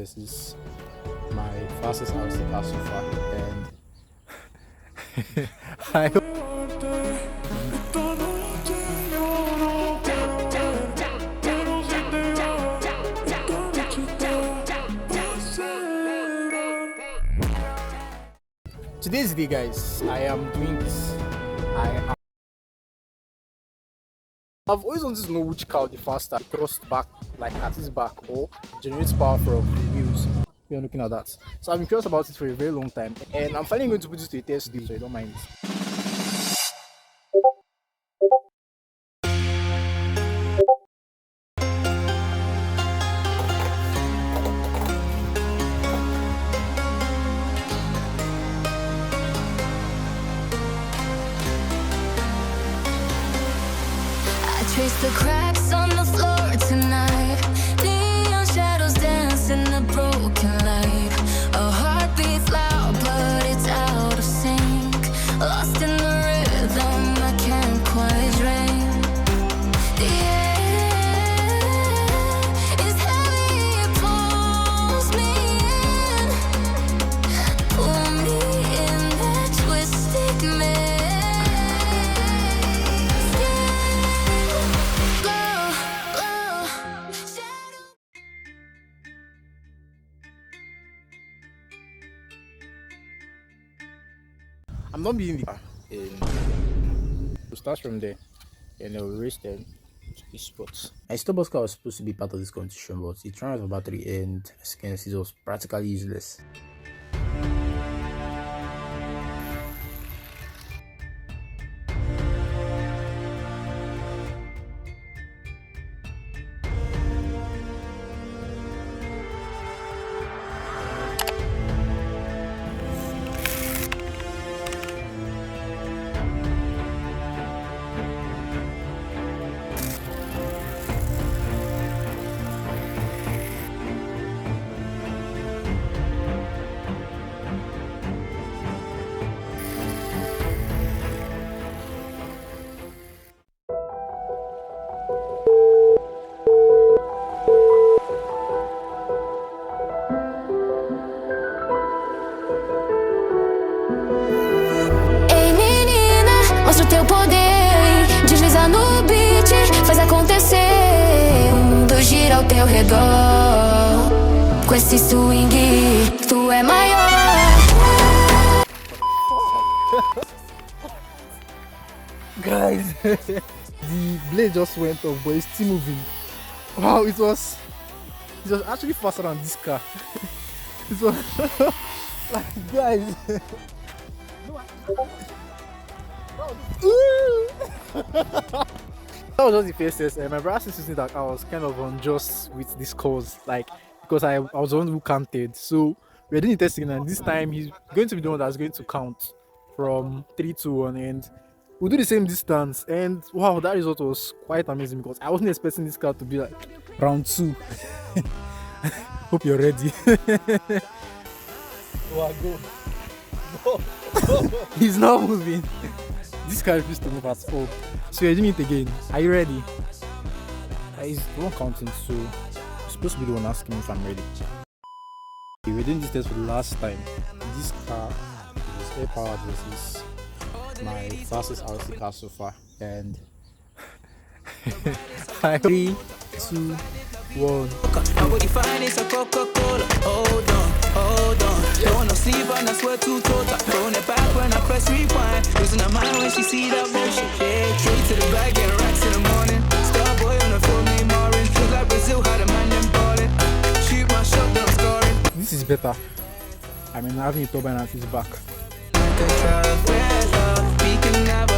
This is my fastest house so far, and I hope today's the day, guys. I am doing this. I've always wanted to know which car the faster thrust back, like at its back, or generates power from the wheels. We are looking at that. So I've been curious about it for a very long time, and I'm finally going to put this to a test today, so you don't mind it. Trace the cracks on the floor tonight. Neon shadows dance in the broken light. A heart beats loud, but it's out of sync. Lost in the rhythm, I can't quite dream. The air is heavy, it pulls me in. Pull me in that twisted maze. I'm not being the car. It starts from there, and it will race them to this spot. My Starbucks car was supposed to be part of this competition, but it ran out of battery, and as you can see, it was practically useless. Mostra o teu poder, desliza no beat, faz acontecer. O mundo gira ao teu redor. Com esse swing, tu é maior. Guys, the blade just went off, but it's still moving. Wow, it was actually faster than this car. It was like, guys. That was just the first test. My brother says that I was kind of unjust with the scores, like because I was the one who counted. So we're doing the testing, and this time he's going to be the one that's going to count from 3 to 1, and we'll do the same distance. And wow, that result was quite amazing because I wasn't expecting this car to be like round 2. Hope you're ready. Wow, go. He's not moving. This car refused to move at all. So we're doing it again. Are you ready? He's the one counting, so you're supposed to be the one asking if I'm ready. We're doing this test for the last time. This car is air powered versus my fastest RC car so far. And 3, 2, 1. I would define it's a Coca-Cola. Hold on. Don't wanna sleep and I swear to total. Throwing it back when I press rewind. Losing her mind when she see that motion. Yeah, straight to the bag, get racks in the morning. Starboy on the phone, me Marin. Feel like Brazil had a man them ballin'. Shoot my shot, then I'm scoring. This is better. I mean, having a turbine at his back. We can have